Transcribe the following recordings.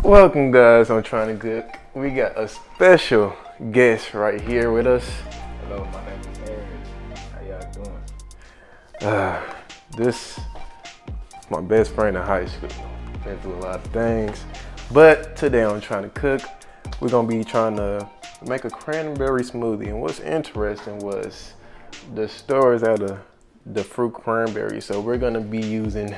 Welcome, guys. I'm trying to cook. We got a special guest right here with us. Hello, my name is Aaron. How y'all doing? This is my best friend in high school. Been through a lot of things, but today I'm trying to cook. We're gonna be trying to make a cranberry smoothie, and what's interesting was the stories out of the fruit cranberry. So we're gonna be using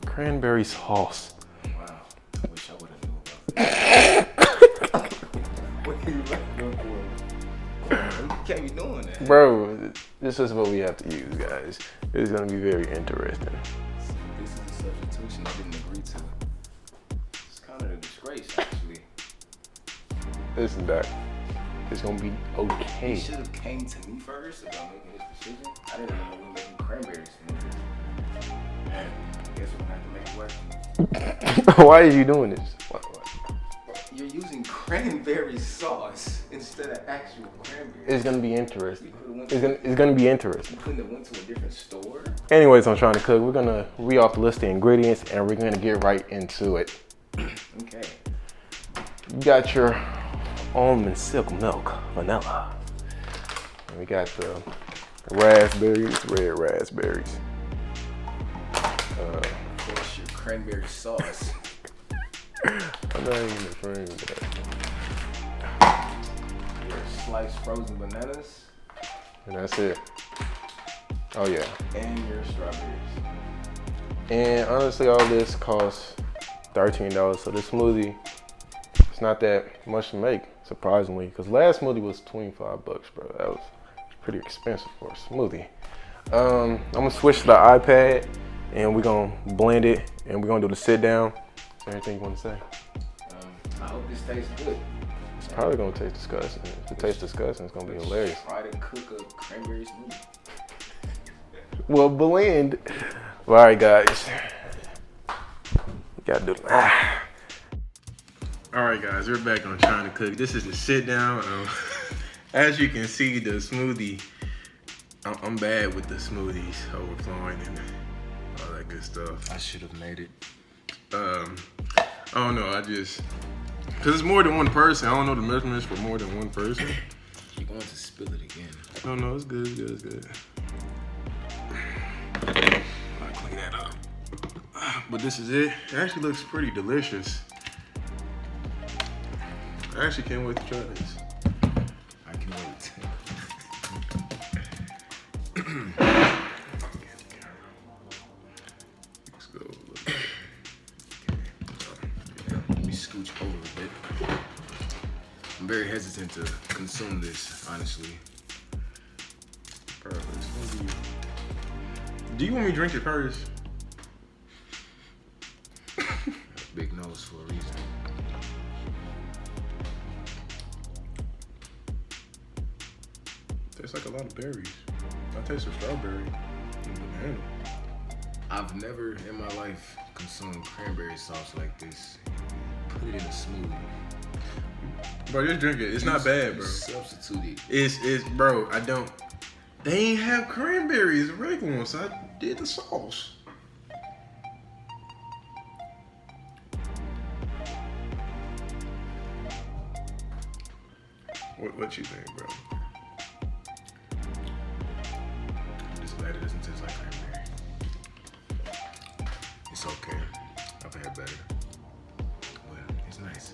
cranberry sauce. Wow, I wish I would have knew about that. What are you looking for? You can't be doing that. Bro, this is what we have to use, guys. It's gonna be very interesting. This is a substitution I didn't agree to. It's kind of a disgrace, actually. Listen, Doc, it's gonna be You okay. should have came to me first about making this decision. I didn't even know we were making cranberry smoothies. Man, I guess we're gonna have to make it work. Why are you doing this? Why? You're using cranberry sauce instead of actual cranberry. It's gonna be interesting. It's gonna be interesting. You couldn't have went to a different store? Anyways, I'm trying to cook. We're gonna read off the list of ingredients and we're gonna get right into it. Okay. You got your almond silk milk, vanilla. And we got the raspberries, red raspberries. Of course, your cranberry sauce. I'm not even a friend of that. Your sliced frozen bananas. And that's it. Oh yeah. And your strawberries. And honestly, all this costs $13. So this smoothie, it's not that much to make, surprisingly. Because last smoothie was 25 bucks, bro. That was pretty expensive for a smoothie. I'm gonna switch to the iPad and we're gonna blend it and we're gonna do the sit down. Is there anything you wanna say? I hope this tastes good. It's probably gonna taste disgusting. If it tastes disgusting, it's gonna be hilarious. Try to cook a cranberry smoothie. Well, blend. All right, guys. We gotta do. All right, guys, we're back on trying to cook. This is the sit down. As you can see, the smoothie. I'm bad with the smoothies overflowing and all that good stuff. I should have made it. I don't know. Cause it's more than one person. I don't know the measurements for more than one person. You're going to spill it again. No, it's good. It's good. I'll clean that up. But this is it. It actually looks pretty delicious. I actually can't wait to try this. I can wait. Let's go. Let me scooch over a bit. I'm very hesitant to consume this, honestly. Bro, this smoothie. Do you want me to drink it first? Big nose for a reason. Tastes like a lot of berries. I taste the strawberry and banana. I've never in my life consumed cranberry sauce like this. Put it in a smoothie. Bro, just drink it. It's not bad, bro. Substitute it. It's bro, I don't. They ain't have cranberries, the regular ones, so I did the sauce. What you think, bro? I'm just glad it doesn't taste like cranberry. It's okay. I've had better. But it's nice.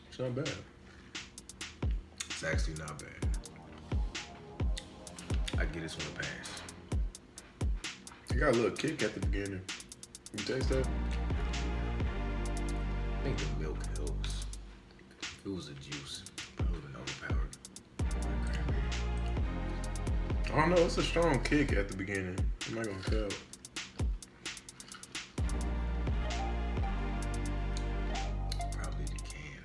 It's not bad. It's actually not bad. I get this one a pass. You got a little kick at the beginning. You taste that? I think the milk helps. If it was a juice, I would have been overpowered. Like cranberry. I don't know, it's a strong kick at the beginning. I'm not gonna tell. Probably the can.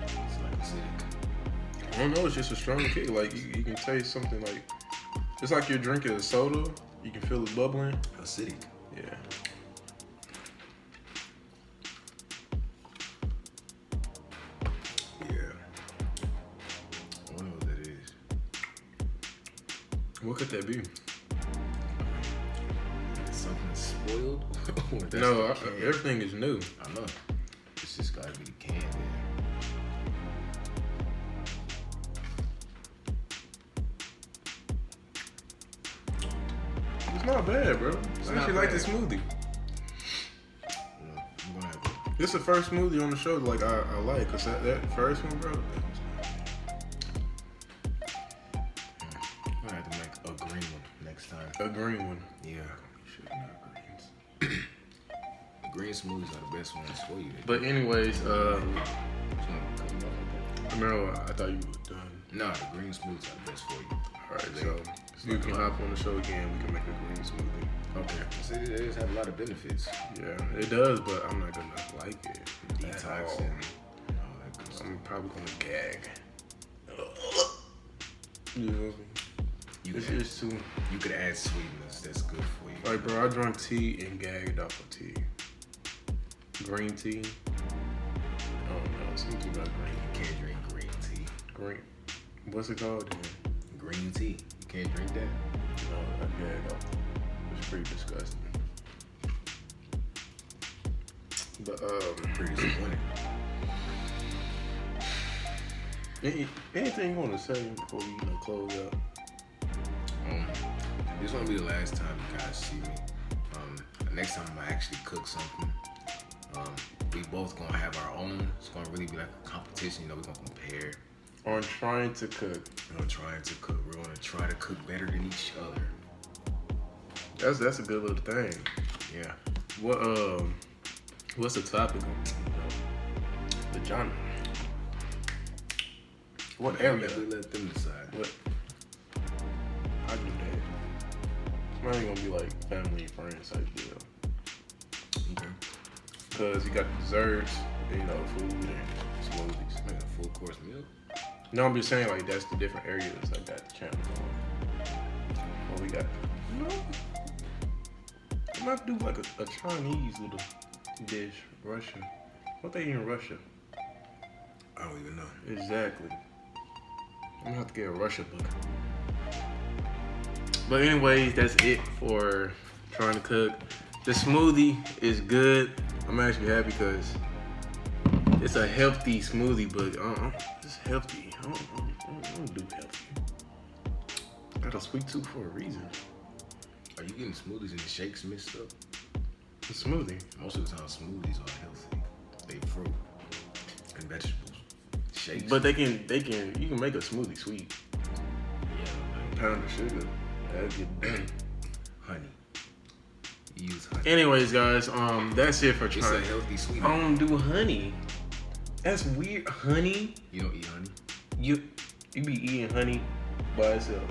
It's like acidic. I don't know, it's just a strong kick. Like you can taste something like it's like you're drinking a soda. You can feel it bubbling. Acidic. Yeah. Yeah. I wonder what that is. What could that be? I sealed? No, everything is new. I know. It's just gotta be the can, man. It's not bad, bro. I actually like the smoothie. Yeah, I'm gonna have to. This is the first smoothie on the show like I like, cause that first one, bro. I'm gonna have to make a green one next time. A green one. Yeah. Shit, not greens. The green smoothies are the best ones for you. But anyways, no, I thought you were done. No, the green smoothies are the best for you. All right, so you can hop on the show again. We can make a green smoothie. Okay. See, it does have a lot of benefits. Yeah, it does, but I'm not gonna like it. Detoxing. I'm probably gonna gag. Yeah. It's too. You could add sweetness. That's good for you. Like, bro, I drank tea and gagged off of tea. Green tea. I don't know. Something about green. You can't drink green tea. Green. What's it called then? Green tea. You can't drink that? No, I gagged off. It's pretty disgusting. But Pretty disappointed. anything you want to say before we close out? This won't be the last time you guys see me. Next time I'm gonna actually cook something. We both gonna have our own. It's gonna really be like a competition. You know, we're gonna compare. On trying to cook. We're gonna try to cook. We're gonna try to cook better than each other. That's a good little thing. Yeah. What's the topic on the genre? What area? We let them decide. What? I do that. It's not even gonna be like family and friends type deal. Okay. Cause you got desserts, food and smoothies. Make a full course meal. No, I'm just saying like that's the different areas I got the channel on. What we got? I'm gonna have to do like a Chinese little dish, Russian. What they eat in Russia? I don't even know. Exactly. I'm gonna have to get a Russia book. But anyways, that's it for trying to cook. The smoothie is good. I'm actually happy because it's a healthy smoothie, but it's healthy. I don't do healthy. Got a sweet tooth for a reason. Are you getting smoothies and shakes mixed up? The smoothie. Most of the time, smoothies are healthy. They fruit and vegetables. Shakes. But you can make a smoothie sweet. Yeah, Pound of sugar. That'll get done. honey. You use honey. Anyways, guys, that's it for It's trying. a healthy sweet. I don't do honey. That's weird. Honey? You don't eat honey? You be eating honey by itself.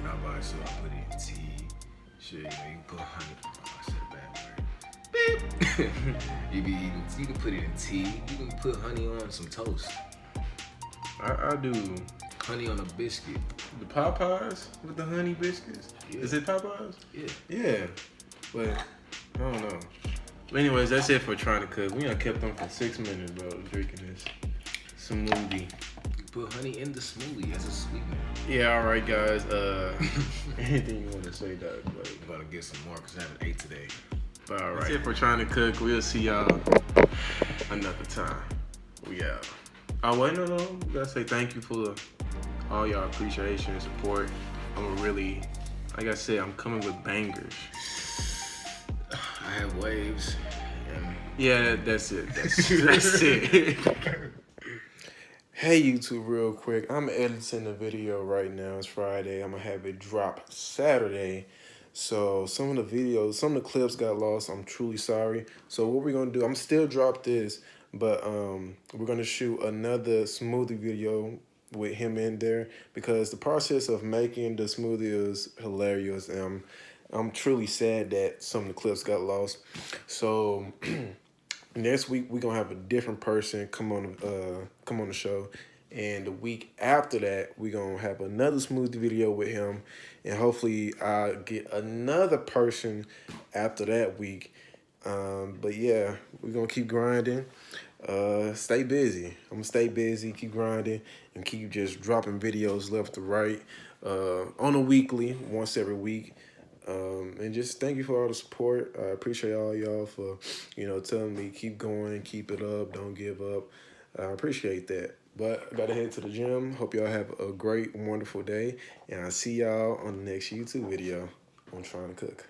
Not by itself. I put it in tea. Shit, you can put honey. Oh, I said a bad word. Beep. You can put it in tea. You can put honey on some toast. I do. Honey on a biscuit. The Popeyes with the honey biscuits. Yeah. Is it Popeyes? Yeah. Yeah. But I don't know. But anyways, that's it for trying to cook. We done kept on for 6 minutes, bro, drinking this smoothie. You put honey in the smoothie as a sweetener. Yeah, all right, guys. Anything you want to say, Doug? I'm gonna get some more because I haven't ate today. But all right. That's it for trying to cook. We'll see y'all another time. We out. Oh, wait, no. We gotta say thank you for all y'all appreciation and support. I'm really, like I said, I'm coming with bangers. I have waves. And Yeah, that's it. That's it. Hey YouTube, real quick. I'm editing the video right now. It's Friday. I'm gonna have it drop Saturday. So some of the clips got lost. I'm truly sorry. So what we're gonna do, I'm still drop this, but we're gonna shoot another smoothie video with him in there because the process of making the smoothie is hilarious. And I'm truly sad that some of the clips got lost. So next week we're gonna have a different person come on the show, and the week after that we're gonna have another smoothie video with him, and hopefully I'll get another person after that week. But yeah, we're gonna keep grinding. Stay busy. I'm gonna stay busy, keep grinding, and keep just dropping videos left to right on a weekly, once every week. And just thank you for all the support. I appreciate all y'all for, telling me keep going, keep it up, don't give up. I appreciate that. But I gotta head to the gym. Hope y'all have a great, wonderful day. And I'll see y'all on the next YouTube video on Trying to Cook.